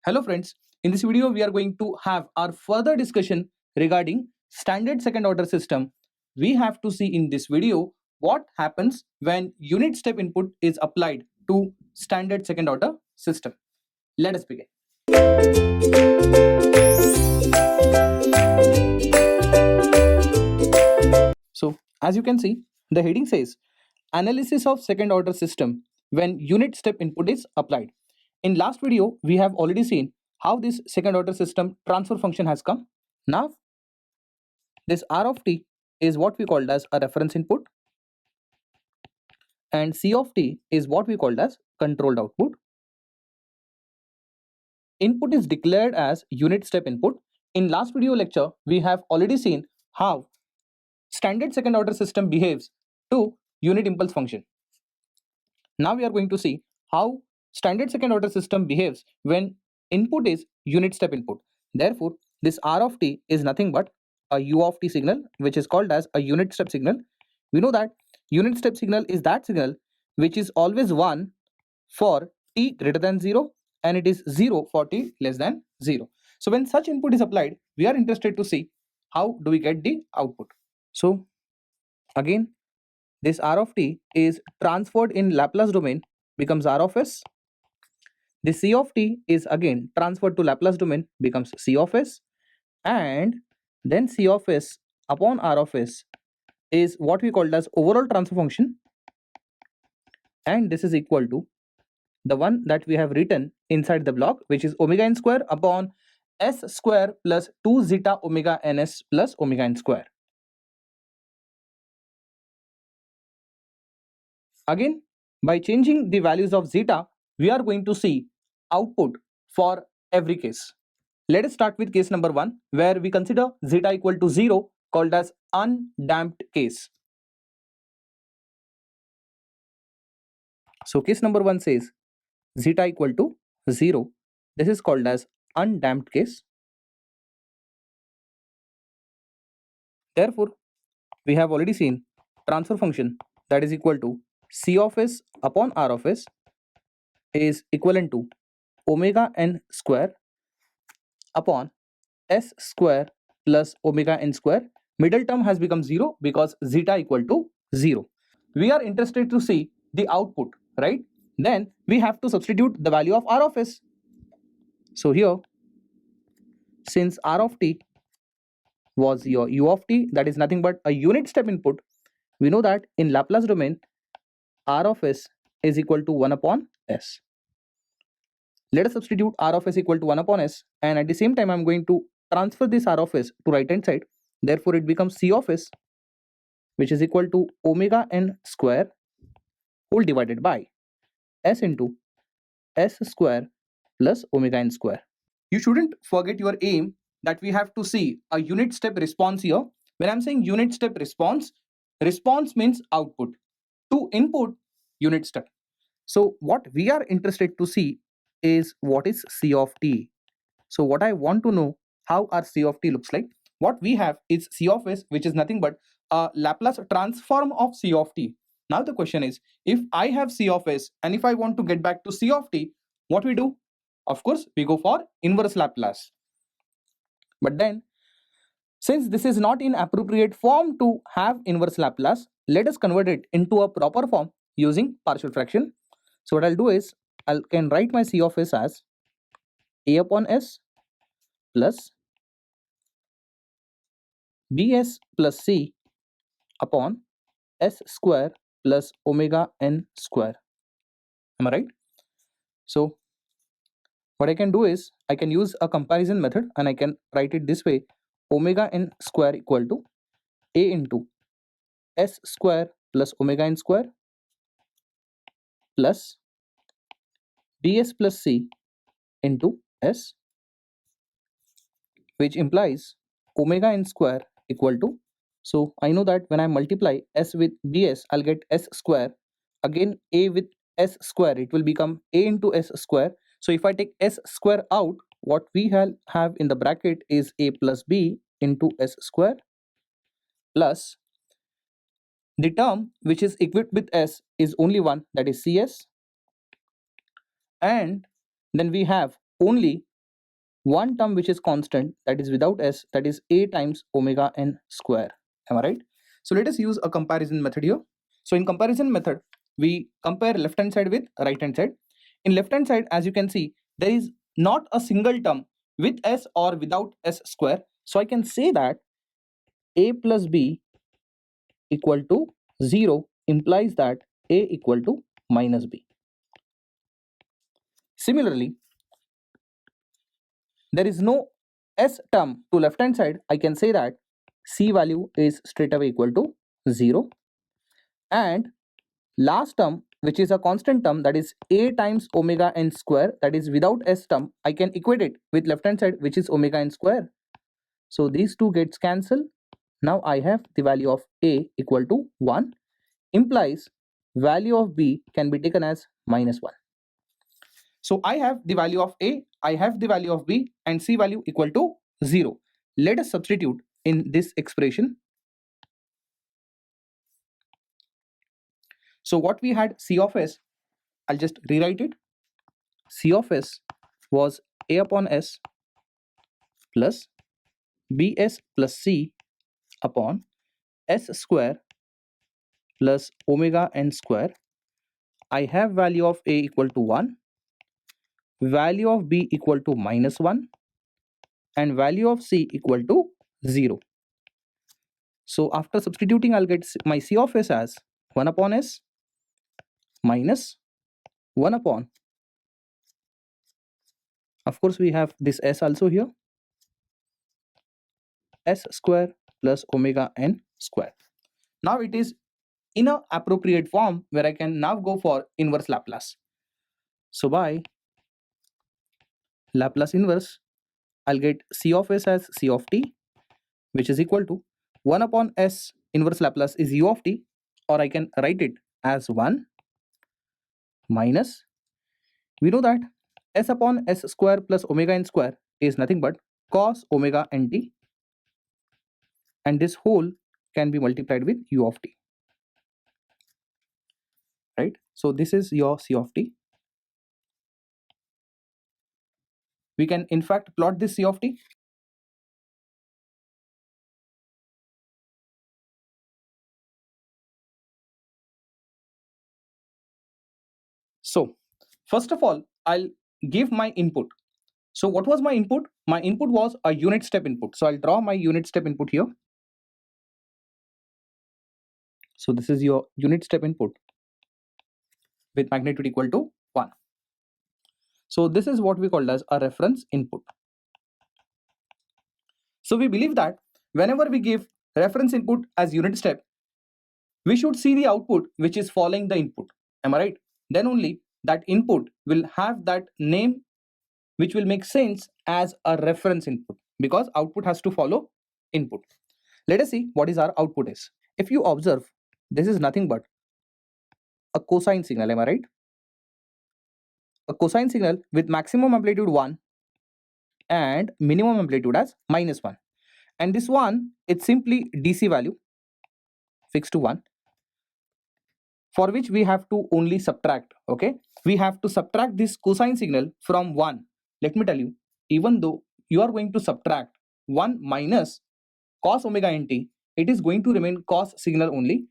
Hello friends, in this video we are going to have our further discussion regarding standard second order system. We have to see in this video what happens when unit step input is applied to standard second order system. Let us begin. So as you can see, the heading says analysis of second order system when unit step input is applied. In last video, we have already seen how this second order system transfer function has come. Now, this R of t is what we called as a reference input and C of t is what we called as controlled output. Input is declared as unit step input. In last video lecture, we have already seen how standard second order system behaves to unit impulse function. Now we are going to see how standard second order system behaves when input is unit step input. Therefore, this R of t is nothing but a U of t signal, which is called as a unit step signal. We know that unit step signal is that signal which is always 1 for t greater than 0 and it is 0 for t less than 0. So when such input is applied, we are interested to see how do we get the output. So again, this R of t is transferred in Laplace domain, becomes R of s. The C of t is again transferred to Laplace domain, becomes C of s, and then C of s upon R of s is what we called as overall transfer function, and this is equal to the one that we have written inside the block, which is omega n square upon s square plus 2 zeta omega ns plus omega n square. Again, by changing the values of zeta, we are going to see output for every case. Let us start with case number 1, where we consider zeta equal to 0, called as undamped case. So case number 1 says zeta equal to 0. This is called as undamped case. Therefore, we have already seen transfer function that is equal to C of s upon R of s is equivalent to omega n square upon s square plus omega n square. Middle term has become 0 because zeta equal to 0. We are interested to see the output, right? Then we have to substitute the value of R of s. So here, since R of t was your U of t, that is nothing but a unit step input, we know that in Laplace domain, R of s is equal to 1 upon s. Let us substitute R of s equal to 1 upon s, and at the same time I am going to transfer this R of s to right hand side. Therefore, it becomes C of s, which is equal to omega n square whole divided by s into s square plus omega n square. You shouldn't forget your aim that we have to see a unit step response here. When I'm saying unit step response, response means output. To input, unit step. So what we are interested to see is what is C of t. So what I want to know how our C of t looks like. What we have is C of s, which is nothing but a Laplace transform of C of t. Now the question is, if I have C of s and if I want to get back to C of t, what we do? Of course, we go for inverse Laplace. But then, since this is not in appropriate form to have inverse Laplace, let us convert it into a proper form using partial fraction. So what I'll do is, I can write my C of s as a upon s plus bs plus c upon s square plus omega n square. Am I right? So what I can do is, I can use a comparison method and I can write it this way: omega n square equal to a into s square plus omega n square plus bs plus c into s, which implies omega n square equal to, so I know that when I multiply s with bs, I'll get s square. Again, a with s square, it will become a into s square. So if I take s square out, what we have in the bracket is a plus b into s square plus the term which is equipped with s is only one, that is cs, and then we have only one term which is constant, that is without s, that is a times omega n square. Am I right? So let us use a comparison method here. So in comparison method, we compare left hand side with right hand side. In left hand side, as you can see, there is not a single term with s or without s square. So I can say that a plus b equal to 0 implies that a equal to minus b. Similarly, there is no s term to left hand side. I can say that c value is straight away equal to 0, and last term, which is a constant term, that is a times omega n square, that is without s term, I can equate it with left hand side, which is omega n square. So these two gets cancelled. Now I have the value of a equal to 1, implies value of b can be taken as minus 1. So I have the value of a, I have the value of b, and c value equal to 0. Let us substitute in this expression. So what we had, c of s, I'll just rewrite it. C of s was a upon s plus bs plus c upon s square plus omega n square. I have value of a equal to 1, value of b equal to minus 1, and value of c equal to 0. So after substituting, I'll get my c of s as 1 upon s minus 1 upon, of course we have this s also here, s square plus omega n square. Now it is in a appropriate form where I can now go for inverse Laplace. So by Laplace inverse, I'll get c of s as c of t, which is equal to 1 upon s inverse Laplace is u of t, or I can write it as 1 minus, we know that s upon s square plus omega n square is nothing but cos omega nt, and this whole can be multiplied with u of t, right? So this is your c of t. We can in fact plot this c of t. So first of all, I'll give my input. So what was my input? My input was a unit step input. So I'll draw my unit step input here. So this is your unit step input with magnitude equal to 1. So this is what we called as a reference input. So we believe that whenever we give reference input as unit step, we should see the output which is following the input. Am I right? Then only that input will have that name which will make sense as a reference input, because output has to follow input. Let us see what is our output is. If you observe, this is nothing but a cosine signal, am I right? A cosine signal with maximum amplitude 1 and minimum amplitude as minus 1. And this one, it's simply DC value fixed to 1, for which we have to only subtract, okay? We have to subtract this cosine signal from 1. Let me tell you, even though you are going to subtract 1 minus cos omega nt, it is going to remain cos signal only.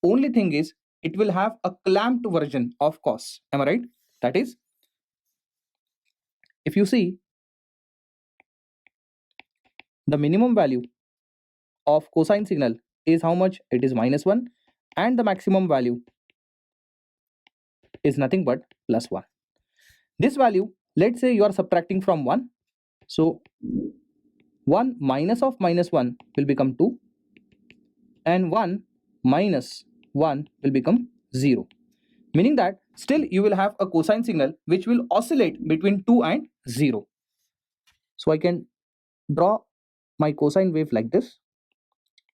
Only thing is, it will have a clamped version of cos. Am I right? That is, if you see, the minimum value of cosine signal is how much? It is minus 1, and the maximum value is nothing but plus 1. This value, let's say you are subtracting from 1. So 1 minus of minus 1 will become 2, and 1 minus 1 will become 0. Meaning that still you will have a cosine signal which will oscillate between 2 and 0. So I can draw my cosine wave like this,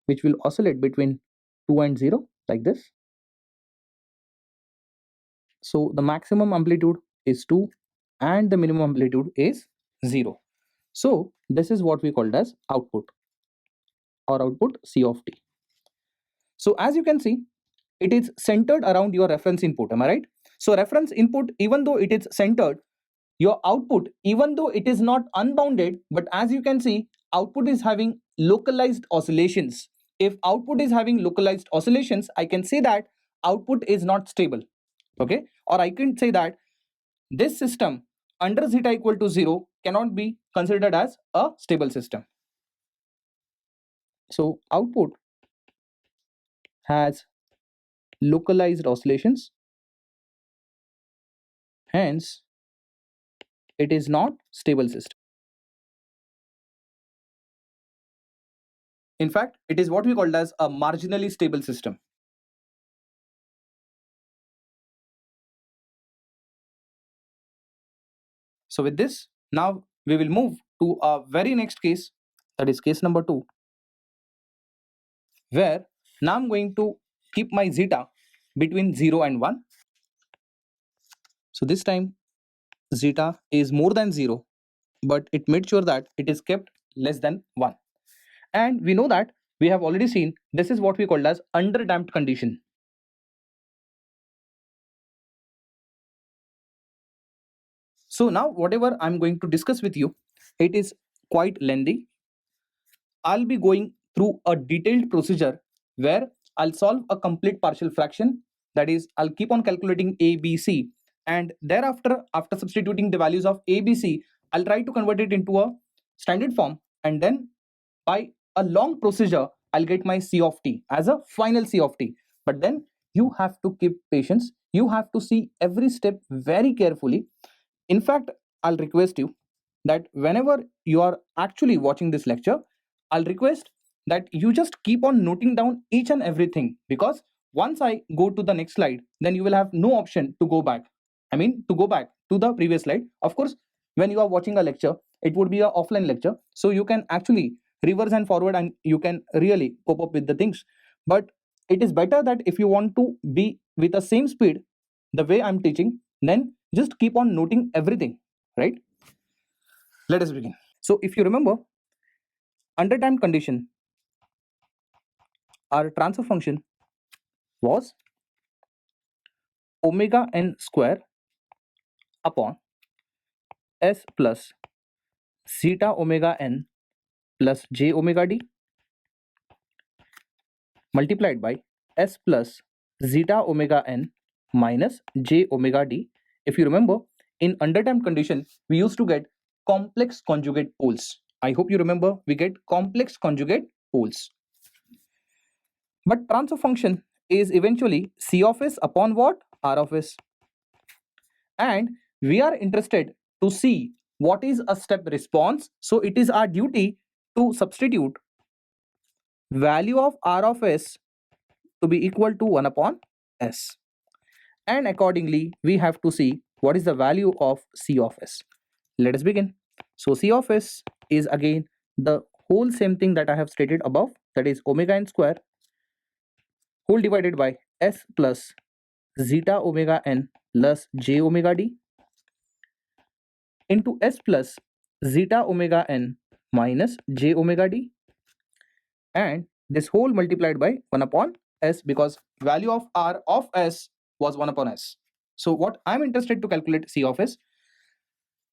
which will oscillate between 2 and 0 like this. So the maximum amplitude is 2 and the minimum amplitude is 0. So this is what we called as output, or output C of t. So as you can see, it is centered around your reference input, am I right? So reference input, even though it is centered, your output, even though it is not unbounded, but as you can see, output is having localized oscillations. If output is having localized oscillations, I can say that output is not stable. Okay, or I can say that this system under zeta equal to 0 cannot be considered as a stable system. So output has localized oscillations, hence it is not stable system. In fact, it is what we called as a marginally stable system. So with this, now we will move to our very next case, that is case number 2, where now I'm going to keep my zeta between 0 and 1. So this time zeta is more than 0, but it made sure that it is kept less than 1. And we know that we have already seen this is what we called as underdamped condition. So now whatever I'm going to discuss with you, it is quite lengthy. I'll be going through a detailed procedure where I'll solve a complete partial fraction. That is, I'll keep on calculating a, b, c, and thereafter, after substituting the values of a, b, c, I'll try to convert it into a standard form, and then by a long procedure, I'll get my c of t as a final c of t. But then you have to keep patience. You have to see every step very carefully. In fact, I'll request you that whenever you are actually watching this lecture, I'll request that you just keep on noting down each and everything, because once I go to the next slide, then you will have no option to go back. I mean, to go back to the previous slide. Of course, when you are watching a lecture, it would be an offline lecture, so you can actually reverse and forward and you can really cope up with the things. But it is better that if you want to be with the same speed the way I'm teaching, then just keep on noting everything, right? Let us begin. So if you remember, under time condition, our transfer function was omega n square upon s plus zeta omega n plus j omega d multiplied by s plus zeta omega n minus j omega d. If you remember, in underdamped condition, we used to get complex conjugate poles. I hope you remember, we get complex conjugate poles. But transfer function is eventually c of s upon what? R of s. And we are interested to see what is a step response. So it is our duty to substitute value of R of s to be equal to 1 upon s. And accordingly, we have to see what is the value of c of s. Let us begin. So c of s is again the whole same thing that I have stated above, that is omega n square whole divided by s plus zeta omega n plus j omega d into s plus zeta omega n minus j omega d, and this whole multiplied by 1 upon s, because value of R of s was 1 upon s. So what I'm interested to calculate c of s.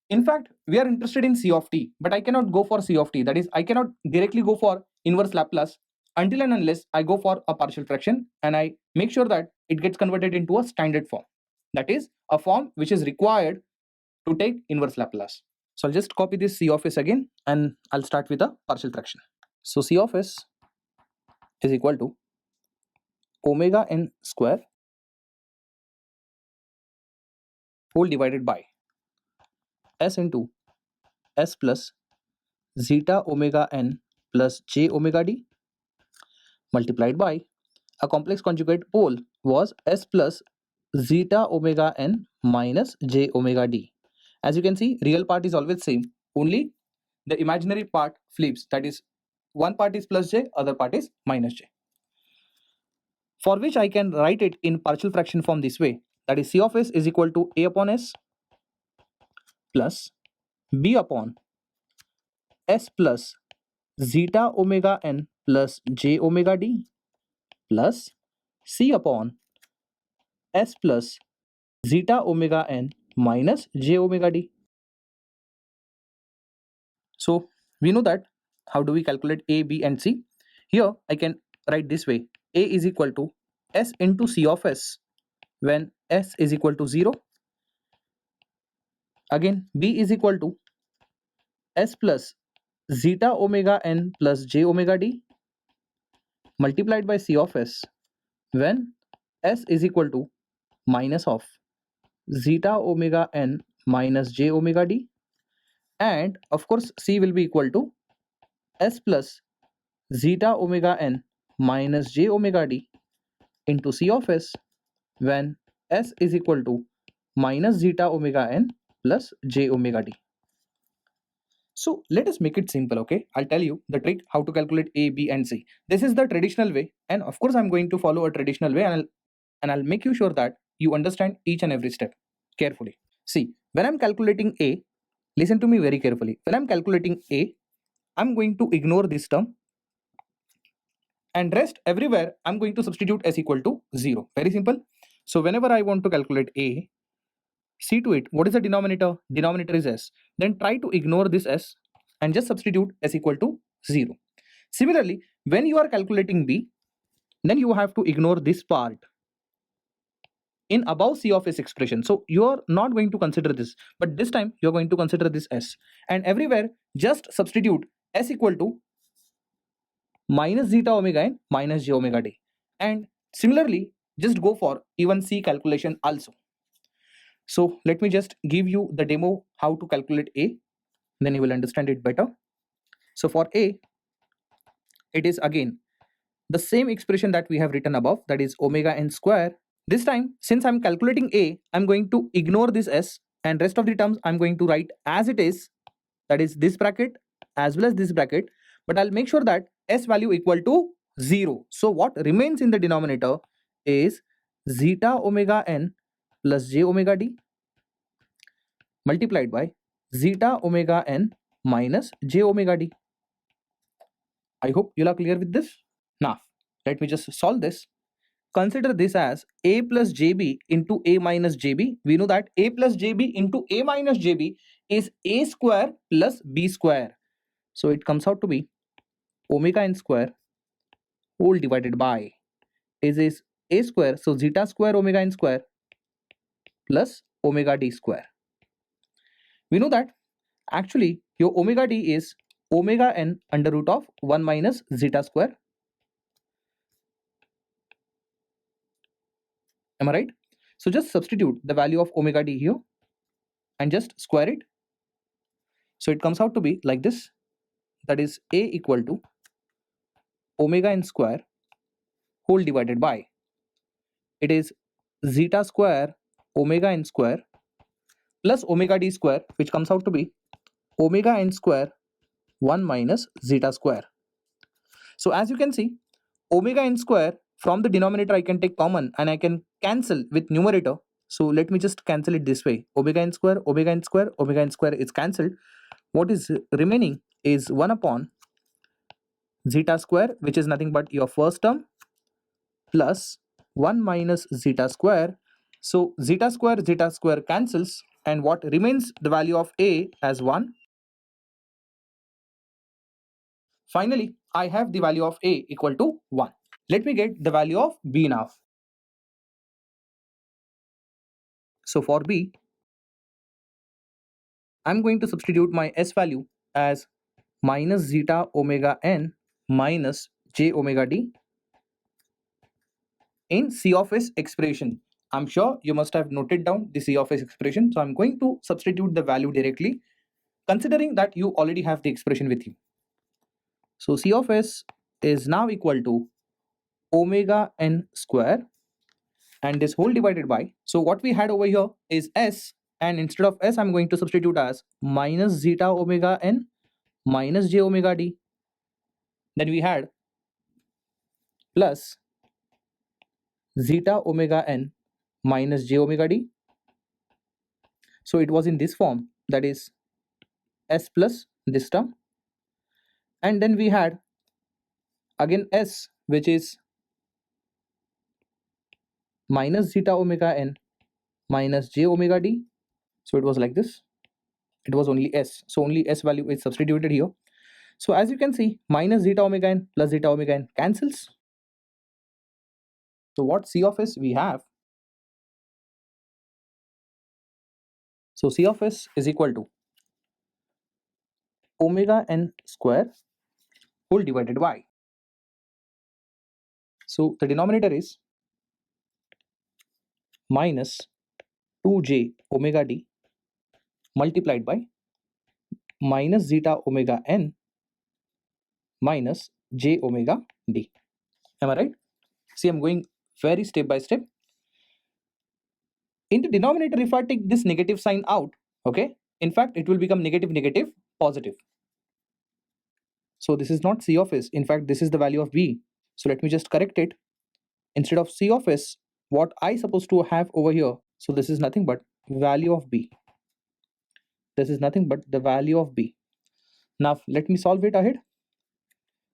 In fact, we are interested in c of t, but I cannot go for c of t. That is, I cannot directly go for inverse Laplace until and unless I go for a partial fraction and I make sure that it gets converted into a standard form. That is a form which is required to take inverse Laplace. So I'll just copy this c of s again and I'll start with a partial fraction. So c of s is equal to omega n square whole divided by s into s plus zeta omega n plus j omega d multiplied by a complex conjugate pole was s plus zeta omega n minus j omega d. As you can see, real part is always same, only the imaginary part flips, that is one part is plus j, other part is minus j, for which I can write it in partial fraction form this way, that is c of s is equal to a upon s plus b upon s plus zeta omega n plus j omega d plus c upon s plus zeta omega n minus j omega d. So we know that how do we calculate A, B and C. Here I can write this way: A is equal to S into C of S when S is equal to 0. Again B is equal to S plus zeta omega n plus j omega d multiplied by C of S when S is equal to minus of zeta omega n minus j omega d, and of course C will be equal to S plus zeta omega n minus j omega d into C of S when S is equal to minus zeta omega n plus j omega d. So let us make it simple, okay? I'll tell you the trick how to calculate A, B and C. This is the traditional way, and of course I'm going to follow a traditional way, and I'll make you sure that you understand each and every step carefully. See, when I'm calculating A, listen to me very carefully. When I'm calculating A, I'm going to ignore this term, and rest everywhere I'm going to substitute S equal to 0. Very simple. So whenever I want to calculate A, see to it, what is the denominator? Denominator is S. Then try to ignore this S and just substitute S equal to 0. Similarly, when you are calculating B, then you have to ignore this part in above C of S expression. So you are not going to consider this, but this time you are going to consider this S, and everywhere just substitute S equal to minus zeta omega n minus j omega d, and similarly just go for even C calculation also. So let me just give you the demo how to calculate A, then you will understand it better. So for A, it is again the same expression that we have written above, that is omega n square. This time, since I'm calculating A, I'm going to ignore this S, and rest of the terms I'm going to write as it is, that is this bracket as well as this bracket, but I'll make sure that S value equal to 0. So what remains in the denominator is zeta omega n plus j omega d multiplied by zeta omega n minus j omega d. I hope you are clear with this. Now, let me just solve this. Consider this as A plus JB into A minus JB. We know that A plus JB into A minus JB is A square plus B square. So it comes out to be omega n square whole divided by is A square. So zeta square omega n square plus omega d square. We know that actually your omega d is omega n under root of 1 minus zeta square. Am I right? So just substitute the value of omega d here and just square it. So it comes out to be like this, that is A equal to omega n square whole divided by, it is zeta square omega n square plus omega d square, which comes out to be omega n square 1 minus zeta square. So as you can see, omega n square from the denominator I can take common and I can cancel with numerator. So let me just cancel it this way: omega n square, omega n square, omega n square is cancelled. What is remaining is 1 upon zeta square, which is nothing but your first term, plus 1 minus zeta square. So zeta square cancels, and what remains the value of A as 1. Finally, I have the value of A equal to 1. Let me get the value of B now. So for B, I'm going to substitute my S value as minus zeta omega n minus j omega d in C of S expression. I'm sure you must have noted down the C of S expression, so I'm going to substitute the value directly, considering that you already have the expression with you. So C of S is now equal to omega n square, and this whole divided by, so what we had over here is S, and instead of S I'm going to substitute as minus zeta omega n minus j omega d. Then we had plus zeta omega n minus j omega d. So it was in this form, that is S plus this term, and then we had again S, which is minus zeta omega n minus j omega d. So it was like this. it was only s, so only s value is substituted here. So as you can see, minus zeta omega n plus zeta omega n cancels. So what C of s we have? So C of s is equal to omega n square whole divided by. So the denominator is minus 2j omega d multiplied by minus zeta omega n minus j omega d. Am I right? See, I'm going very step by step. In the denominator, if I take this negative sign out, okay, in fact, it will become negative, negative, positive. So this is not C of s. In fact, this is the value of b. So let me just correct it. Instead of C of s, what I supposed to have over here, so this is nothing but value of b. This is nothing but the value of b. Now let me solve it ahead.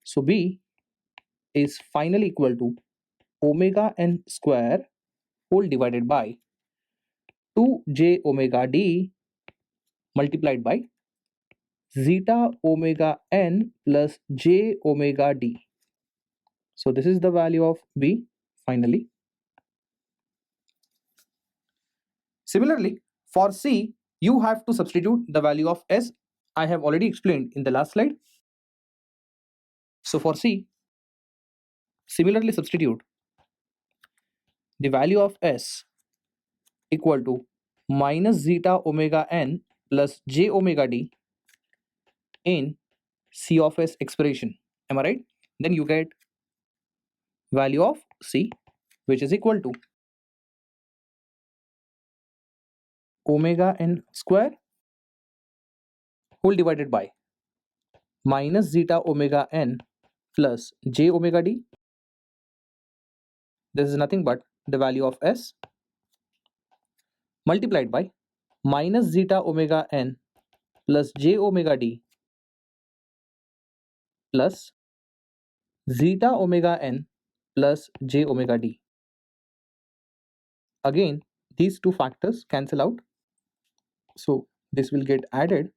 So b is finally equal to omega n square whole divided by 2j omega d multiplied by zeta omega n plus j omega d. So this is the value of b finally. Similarly, for c, you have to substitute the value of s. I have already explained in the last slide. So for c, similarly substitute the value of s equal to minus zeta omega n plus j omega d in C of s expression. Am I right? Then you get value of c, which is equal to omega n square whole divided by minus zeta omega n plus j omega d. This is nothing but the value of s multiplied by minus zeta omega n plus j omega d plus zeta omega n plus j omega d. Again, these two factors cancel out. So this will get added.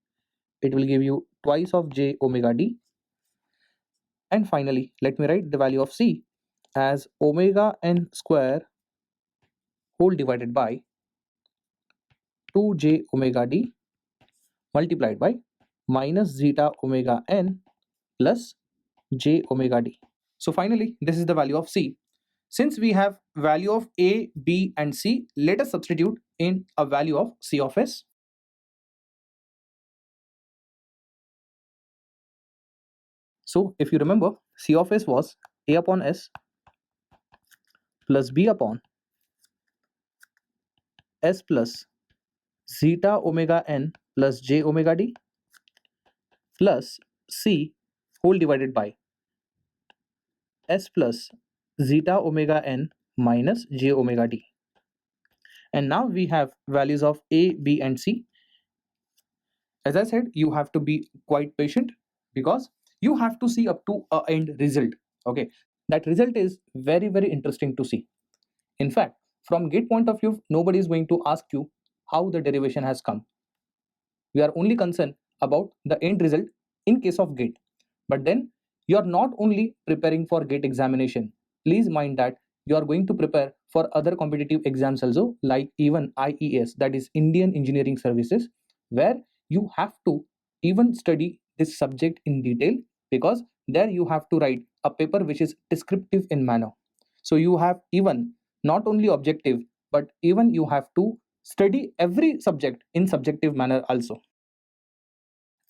It will give you twice of j omega d. And finally, let me write the value of c as omega n square whole divided by 2j omega d multiplied by minus zeta omega n plus j omega d. So finally, this is the value of c. Since we have value of a, b and c, let us substitute in a value of C of s. So if you remember, C of s was a upon s plus b upon s plus zeta omega n plus j omega d plus c whole divided by s plus zeta omega n minus j omega d. And now we have values of a, b and c. As I said, you have to be quite patient because you have to see up to a end result. Okay, that result is very, very interesting to see. In fact, from gate point of view, nobody is going to ask you how the derivation has come. We are only concerned about the end result in case of gate. But then you are not only preparing for gate examination. Please mind that you are going to prepare for other competitive exams also, like even IES, that is Indian Engineering Services, where you have to even study this subject in detail, because there you have to write a paper which is descriptive in manner. So you have even not only objective, but even you have to study every subject in subjective manner also.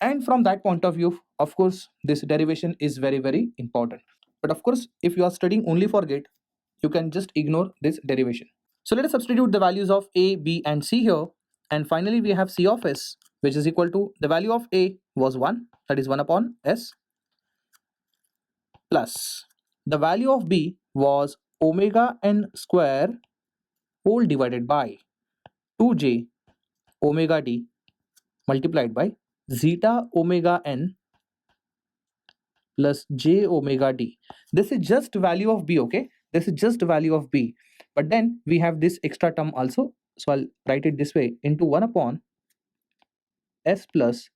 And from that point of view, of course, this derivation is very, very important. But of course, if you are studying only for gate, you can just ignore this derivation. So let us substitute the values of a, b and c here. And finally, we have C of s, which is equal to the value of a was 1, that is 1 upon s, plus the value of b was omega n square whole divided by 2j omega d multiplied by zeta omega n plus j omega d. This is just value of b, okay? This is just value of b. But then we have this extra term also. So I'll write it this way, into 1 upon s plus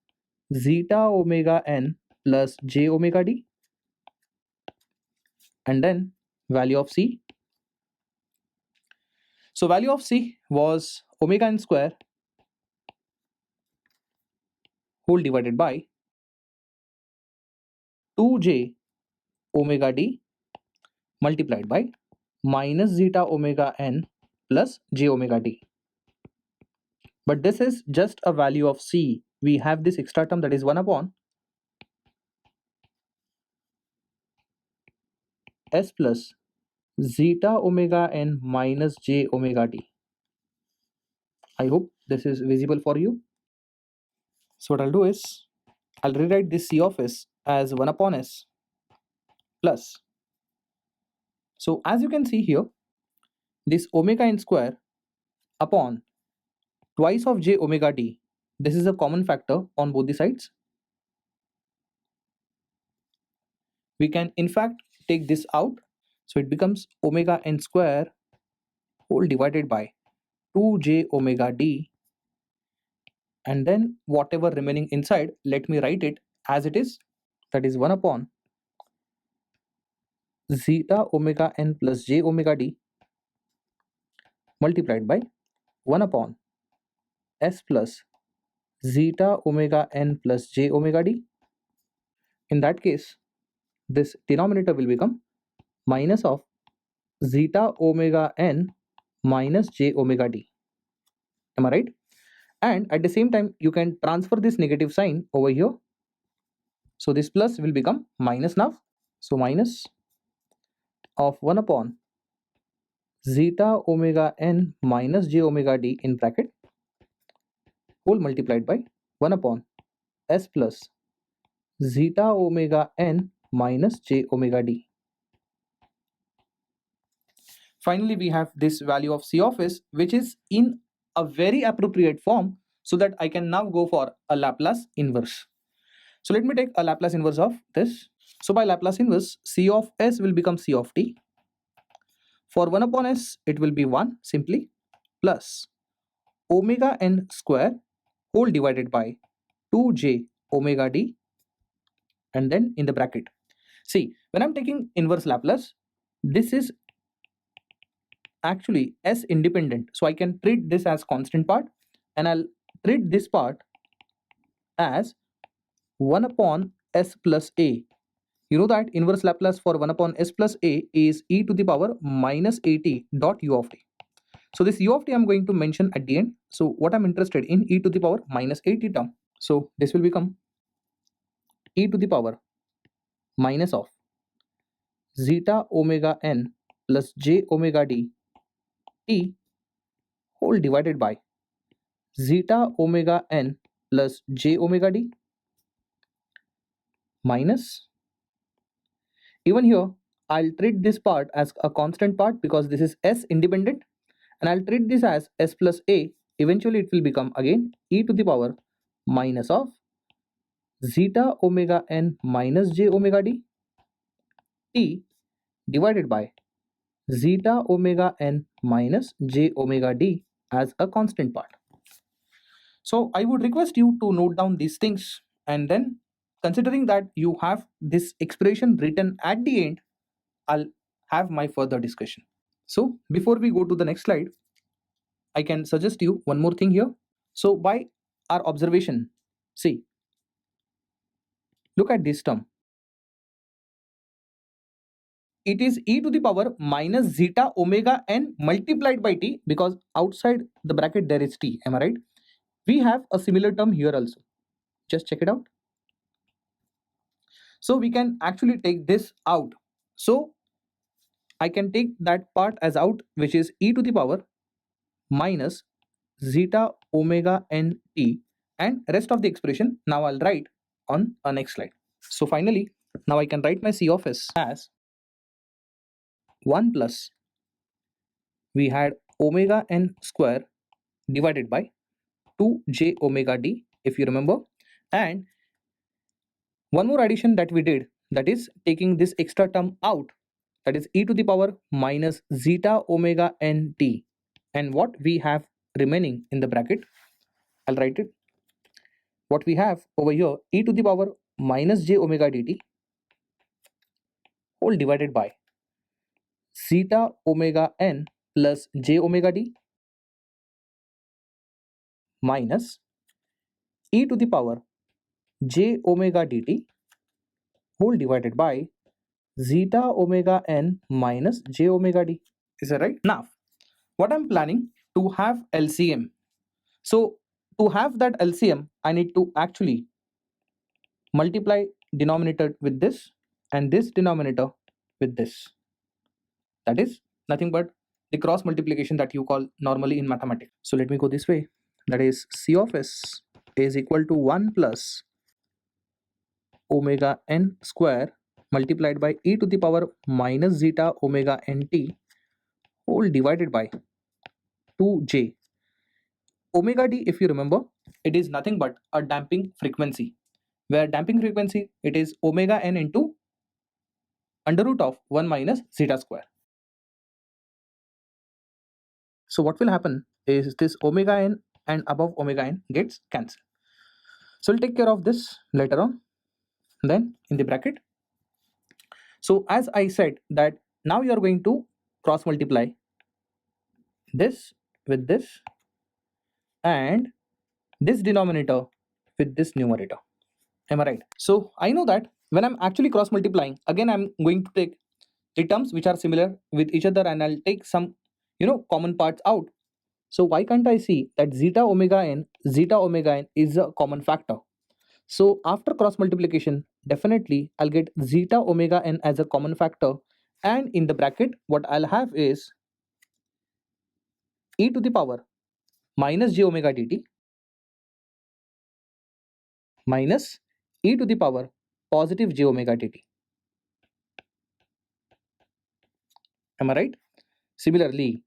zeta omega n plus j omega d, and then value of c. So value of c was omega n square whole divided by 2j omega d multiplied by minus zeta omega n plus j omega d. But this is just a value of c. We have this extra term, that is 1 upon s plus zeta omega n minus j omega d. I hope this is visible for you. So what I'll do is, I'll rewrite this c of s as 1 upon s plus. So as you can see here, this omega n square upon twice of j omega d, this is a common factor on both the sides. We can in fact take this out, so it becomes omega n square whole divided by 2j omega d, and then whatever remaining inside, let me write it as it is, that is 1 upon zeta omega n plus j omega d multiplied by 1 upon s plus zeta omega n plus j omega d. In that case, this denominator will become minus of zeta omega n minus j omega d. Am I right? And at the same time, you can transfer this negative sign over here. So this plus will become minus now. So minus of 1 upon zeta omega n minus j omega d in bracket whole multiplied by 1 upon s plus zeta omega n minus j omega d. Finally, we have this value of c of s, which is in a very appropriate form, so that I can now go for a Laplace inverse. So let me take a Laplace inverse of this. So by Laplace inverse, c of s will become c of t. For 1 upon s, it will be 1 simply, plus omega n square whole divided by 2j omega d, and then in the bracket. See, when I'm taking inverse Laplace, this is actually s independent, so I can treat this as constant part, and I'll treat this part as 1 upon s plus a. You know that inverse Laplace for 1 upon s plus a is e to the power minus at dot u of t. So this u of t I'm going to mention at the end. So what I'm interested in, e to the power minus at term. So this will become e to the power minus of zeta omega n plus j omega d t whole divided by zeta omega n plus j omega d minus, even here I'll treat this part as a constant part because this is s independent, and I'll treat this as s plus a. Eventually it will become again e to the power minus of zeta omega n minus j omega d t divided by zeta omega n minus j omega d as a constant part. So I would request you to note down these things, and then considering that you have this expression written at the end, I'll have my further discussion. So before we go to the next slide, I can suggest you one more thing here. So by our observation, see, look at this term. It is e to the power minus zeta omega n multiplied by t, because outside the bracket there is t. Am I right? We have a similar term here also. Just check it out. So we can actually take this out. So I can take that part as out, which is e to the power minus zeta omega n t, and rest of the expression now I'll write on a next slide. So finally, now I can write my c of s as 1 plus, we had omega n square divided by 2j omega d, if you remember, and one more addition that we did, that is taking this extra term out, that is e to the power minus zeta omega n t, and what we have remaining in the bracket, I'll write it, what we have over here, e to the power minus j omega dt whole divided by zeta omega n plus j omega d minus e to the power j omega dt whole divided by zeta omega n minus j omega d. Is that right? Now, what I'm planning to have LCM. So to have that LCM, I need to actually multiply denominator with this and this denominator with this. That is nothing but the cross multiplication that you call normally in mathematics. So let me go this way. That is C of S is equal to 1 plus omega n square multiplied by e to the power minus zeta omega nt whole divided by 2j. Omega d, if you remember, it is nothing but a damping frequency, where damping frequency, it is omega n into under root of 1 minus zeta square. So what will happen is this omega n and above omega n gets cancelled. So we'll take care of this later on, then in the bracket. So as I said that now you are going to cross multiply this with this and this denominator with this numerator. Am I right? So I know that when I'm actually cross multiplying, again I'm going to take the terms which are similar with each other and I'll take some common parts out. So why can't I see that zeta omega n is a common factor? So after cross multiplication, definitely I'll get zeta omega n as a common factor, and in the bracket what I'll have is e to the power minus j omega dt minus e to the power positive j omega dt. Am I right? Similarly,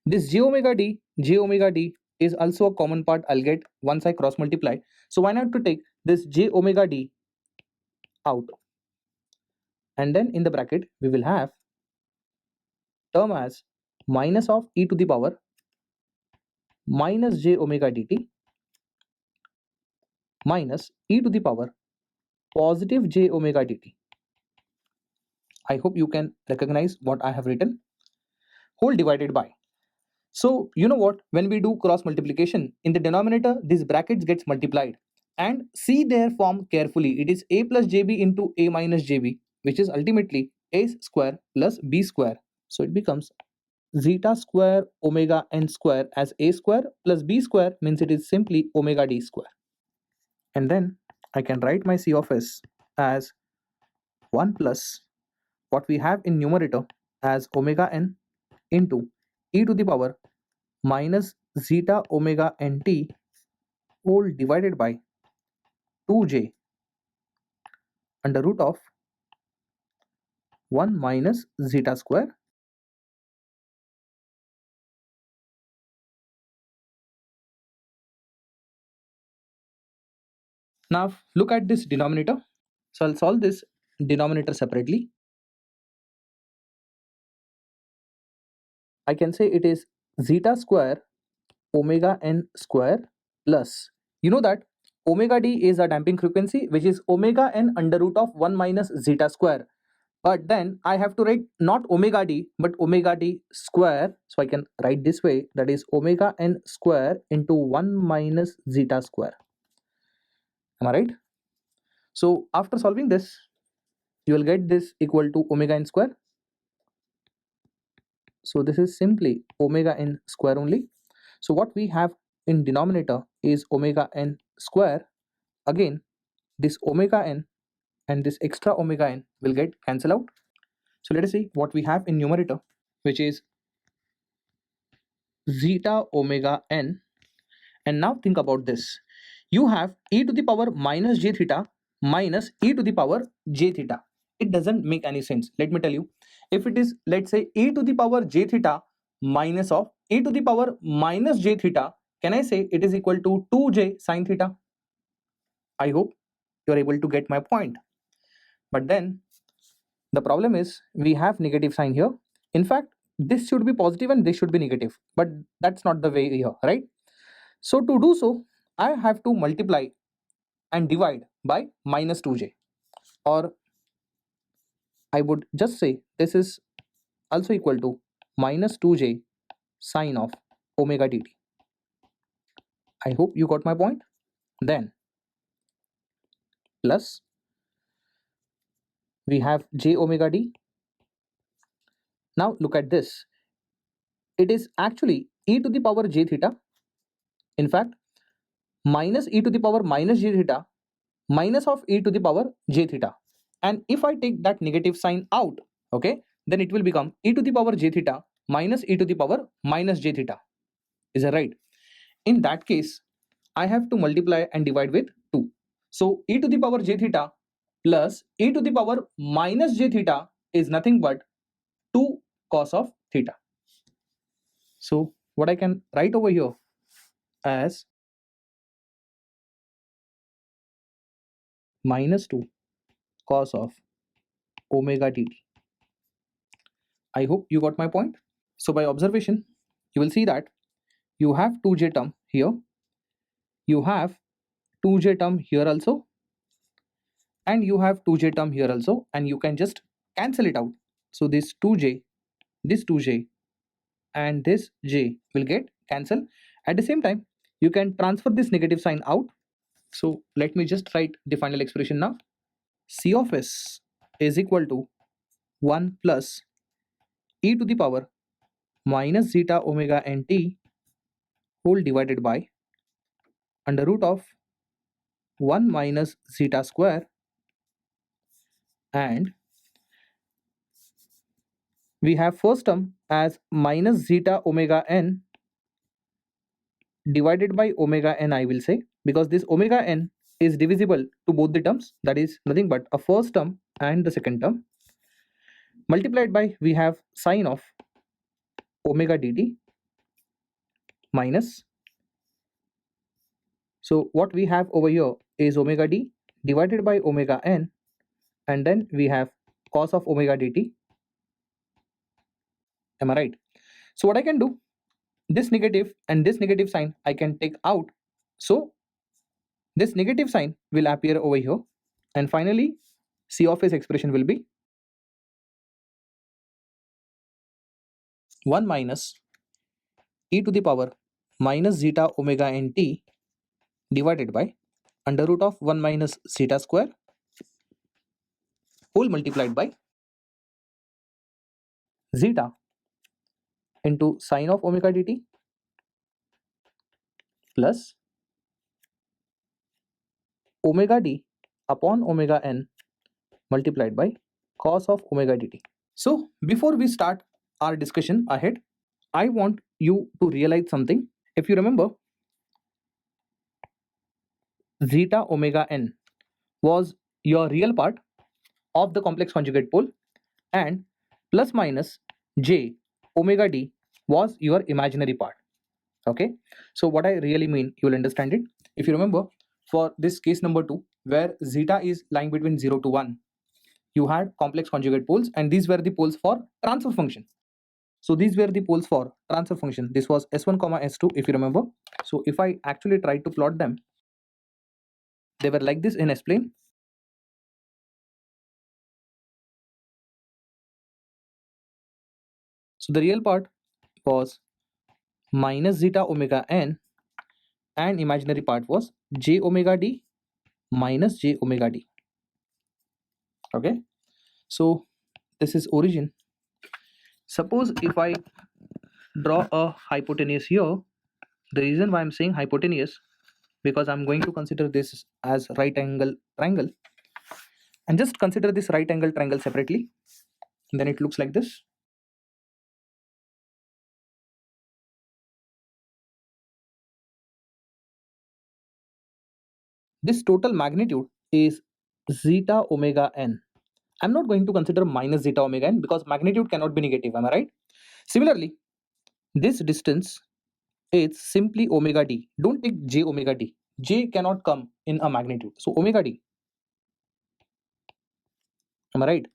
this j omega d is also a common part I'll get once I cross multiply. So why not to take this j omega d out, and then in the bracket we will have term as minus of e to the power minus j omega dt minus e to the power positive j omega dt. I hope you can recognize what I have written, whole divided by. So you know what, when we do cross multiplication, in the denominator these brackets gets multiplied, and see their form carefully. It is a plus jb into a minus jb, which is ultimately a square plus b square. So it becomes zeta square omega n square as a square plus b square, means it is simply omega d square. And then I can write my C of S as 1 plus what we have in numerator as omega n into e to the power minus zeta omega nt whole divided by 2j under root of 1 minus zeta square. Now look at this denominator. So I'll solve this denominator separately. I can say it is zeta square omega n square plus, you know that omega d is a damping frequency, which is omega n under root of 1 minus zeta square. But then I have to write not omega d but omega d square. So I can write this way, that is omega n square into 1 minus zeta square. Am I right? So after solving this, you will get this equal to omega n square. So this is simply omega n square only. So what we have in denominator is omega n square. Again, this omega n and this extra omega n will get cancelled out. So let us see what we have in numerator, which is zeta omega n. And now think about this. You have e to the power minus j theta minus e to the power j theta. It doesn't make any sense. Let me tell you. If it is, let's say, e to the power j theta minus of e to the power minus j theta, can I say it is equal to 2j sine theta? I hope you are able to get my point. But then the problem is we have negative sign here. In fact, this should be positive and this should be negative, but that's not the way here, right? So to do so, I have to multiply and divide by minus 2j, or I would just say this is also equal to minus 2j sine of omega dt. I hope you got my point. Then plus we have j omega d. Now look at this. It is actually e to the power j theta. In fact, minus e to the power minus j theta minus of e to the power j theta. And if I take that negative sign out, okay, then it will become e to the power j theta minus e to the power minus j theta. Is that right? In that case, I have to multiply and divide with 2. So e to the power j theta plus e to the power minus j theta is nothing but 2 cos of theta. So what I can write over here as minus 2 cos of omega dt. I hope you got my point. So by observation, you will see that you have 2j term here, you have 2j term here also, and you have 2j term here also, and you can just cancel it out. So this 2j, and this j will get cancelled. At the same time, you can transfer this negative sign out. So let me just write the final expression now. C of s is equal to 1 plus e to the power minus zeta omega nt whole divided by under root of 1 minus zeta square, and we have first term as minus zeta omega n divided by omega n, I will say, because this omega n is divisible to both the terms, that is nothing but a first term and the second term, multiplied by we have sine of omega dt minus, so what we have over here is omega d divided by omega n, and then we have cos of omega dt. Am I right? So what I can do, this negative and this negative sign I can take out, so this negative sign will appear over here, and finally C of S expression will be 1 minus e to the power minus zeta omega nt divided by under root of 1 minus zeta square whole multiplied by zeta into sine of omega dt plus omega d upon omega n multiplied by cos of omega dt. So before we start our discussion ahead, I want you to realize something. If you remember, zeta omega n was your real part of the complex conjugate pole, and plus minus j omega d was your imaginary part. Okay, so what I really mean, you will understand it. If you remember, for this case number 2, where zeta is lying between 0 to 1, you had complex conjugate poles, and these were the poles for transfer function. So these were the poles for transfer function. This was s1 comma s2, if you remember. So if I actually try to plot them, they were like this in S-plane. So the real part was minus zeta omega n, and imaginary part was j omega d minus j omega d. Okay, so this is origin. Suppose if I draw a hypotenuse here, the reason why I'm saying hypotenuse, because I'm going to consider this as right angle triangle, and just consider this right angle triangle separately, and then it looks like this. This total magnitude is zeta omega n. I'm not going to consider minus zeta omega n because magnitude cannot be negative, am I right? Similarly, this distance is simply omega d. Don't take j omega d. J cannot come in a magnitude. So omega d. Am I right?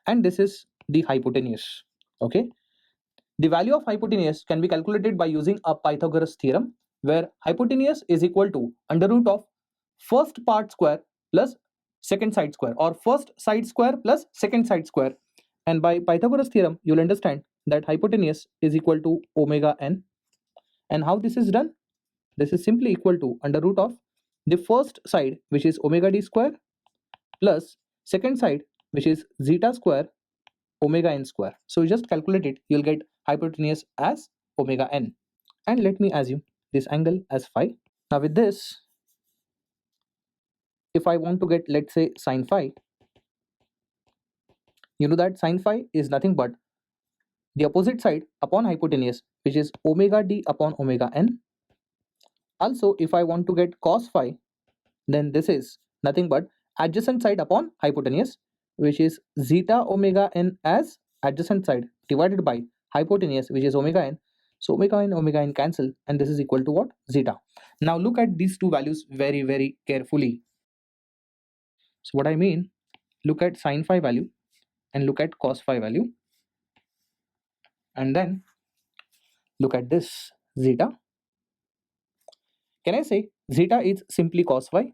And this is the hypotenuse. Okay. The value of hypotenuse can be calculated by using a Pythagoras theorem, where hypotenuse is equal to under root of first part square plus second side square, or first side square plus second side square. And by Pythagoras theorem, you'll understand that hypotenuse is equal to omega n. And how this is done? This is simply equal to under root of the first side, which is omega d square, plus second side, which is zeta square omega n square. So you just calculate it, you'll get hypotenuse as omega n. And let me assume this angle as phi. Now with this, if I want to get, let's say, sine phi, you know that sine phi is nothing but the opposite side upon hypotenuse, which is omega d upon omega n. Also, if I want to get cos phi, then this is nothing but adjacent side upon hypotenuse, which is zeta omega n as adjacent side divided by hypotenuse, which is omega n. So omega n cancel, and this is equal to what? Zeta. Now look at these two values very, very carefully. So what I mean, look at sine phi value and look at cos phi value, and then look at this zeta. Can I say zeta is simply cos phi?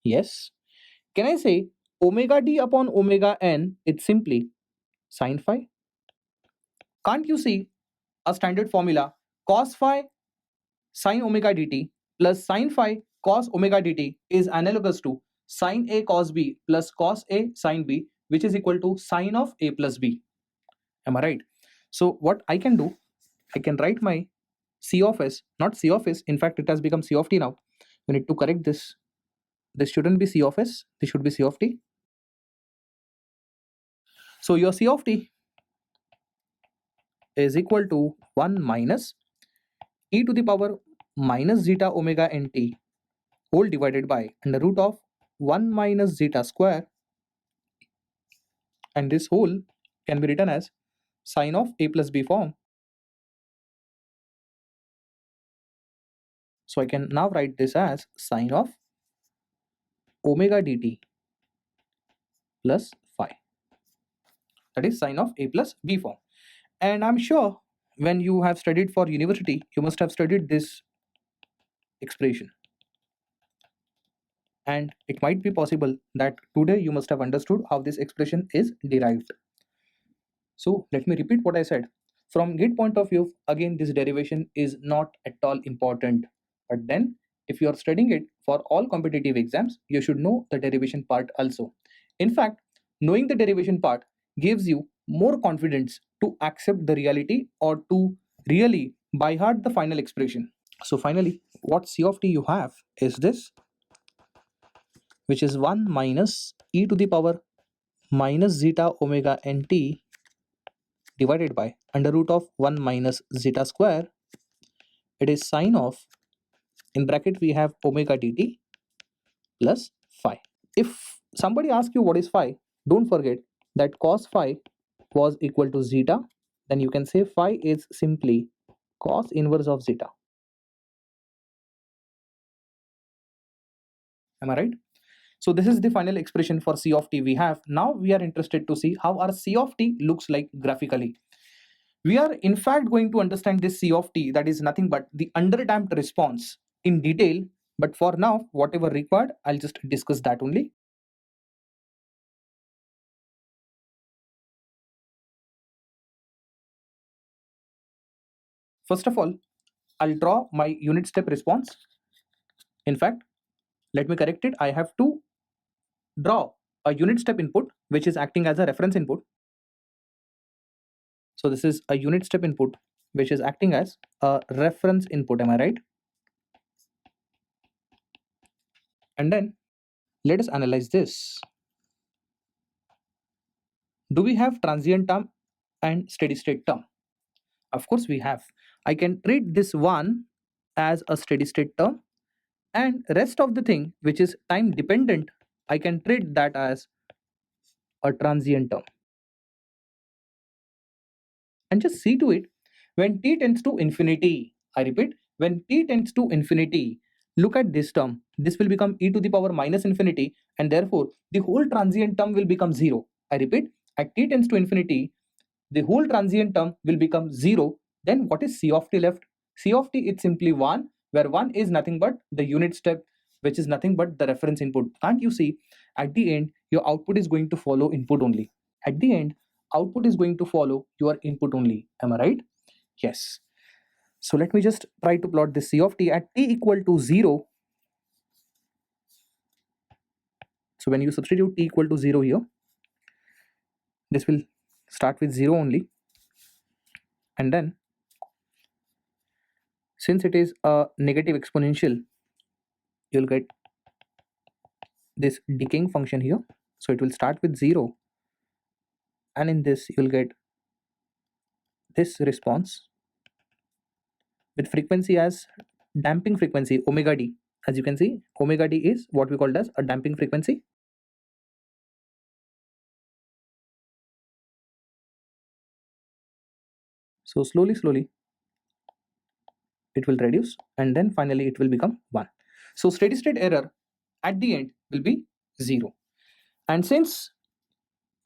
Yes. Can I say omega d upon omega n, it's simply sine phi? Can't you see a standard formula? Cos phi sine omega dt plus sine phi cos omega dt is analogous to sine a cos b plus cos a sine b, which is equal to sine of a plus b. Am I right? So what I can do, I can write my c of s, not c of s, in fact it has become c of t now. We need to correct this. This shouldn't be c of s, this should be c of t. So your c of t is equal to 1 minus e to the power minus zeta omega nt whole divided by under root of 1 minus zeta square, and this whole can be written as sine of a plus b form. So I can now write this as sine of omega dt plus phi, that is sine of a plus b form. And I'm sure when you have studied for university, you must have studied this expression, and it might be possible that today you must have understood how this expression is derived. So let me repeat what I said. From GIT point of view, again this derivation is not at all important, but then if you are studying it for all competitive exams, you should know the derivation part also. In fact, knowing the derivation part gives you more confidence to accept the reality or to really by heart the final expression. So finally, what c of t you have is this, which is 1 minus e to the power minus zeta omega nt divided by under root of 1 minus zeta square. It is sine of, in bracket we have omega dt plus phi. If somebody asks you what is phi, don't forget that cos phi was equal to zeta. Then you can say phi is simply cos inverse of zeta. Am I right? So this is the final expression for c of t we have. Now we are interested to see how our c of t looks like graphically. We are in fact going to understand this c of t, that is nothing but the underdamped response, in detail, but for now whatever required I'll just discuss that only. First of all, I'll draw my unit step response. In fact, let me correct it. I have to draw a unit step input which is acting as a reference input. So this is a unit step input which is acting as a reference input. Am I right? And then let us analyze this. Do we have transient term and steady state term? Of course we have. I can treat this one as a steady state term, and rest of the thing which is time dependent, I can treat that as a transient term. And just see to it, when t tends to infinity, I repeat, when t tends to infinity, look at this term. This will become e to the power minus infinity, and therefore the whole transient term will become 0. I repeat, at t tends to infinity, the whole transient term will become 0. Then what is c of t left? C of t is simply 1, where 1 is nothing but the unit step, which is nothing but the reference input. Can't you see? At the end, your output is going to follow input only. At the end, output is going to follow your input only. Am I right? Yes. So let me just try to plot this C of t at t equal to 0. So when you substitute t equal to 0 here, this will start with 0 only. And then, since it is a negative exponential, you'll get this decaying function here. So it will start with 0. And in this, you'll get this response with frequency as damping frequency, omega d. As you can see, omega d is what we called as a damping frequency. So slowly, it will reduce, and then finally it will become 1. So steady state error at the end will be 0. And since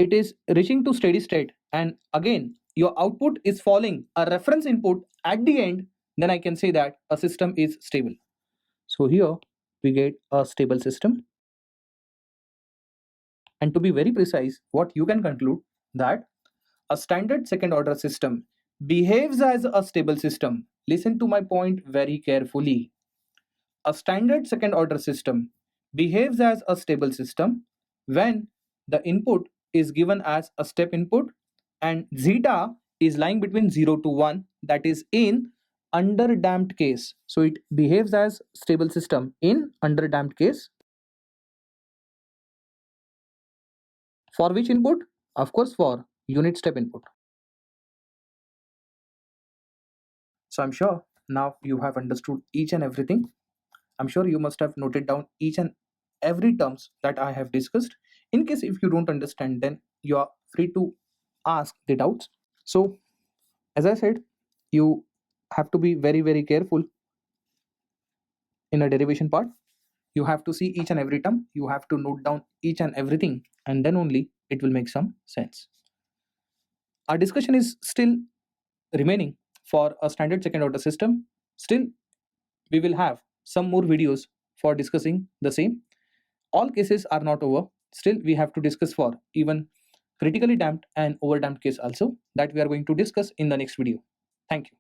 it is reaching to steady state, and again your output is following a reference input at the end, then I can say that a system is stable. So here we get a stable system. And to be very precise, what you can conclude that a standard second order system behaves as a stable system. Listen to my point very carefully. A standard second order system behaves as a stable system when the input is given as a step input and zeta is lying between 0 to 1, that is in underdamped case. So it behaves as stable system in underdamped case. For which input? Of course, for unit step input. So I'm sure now you have understood each and everything. I'm sure you must have noted down each and every terms that I have discussed. In case if you don't understand, then you are free to ask the doubts. So as I said, you have to be very careful in a derivation part. You have to see each and every term. You have to note down each and everything, and then only it will make some sense. Our discussion is still remaining for a standard second order system. Still, we will have some more videos for discussing the same. All cases are not over. Still, we have to discuss for even critically damped and overdamped case also, that we are going to discuss in the next video. Thank you.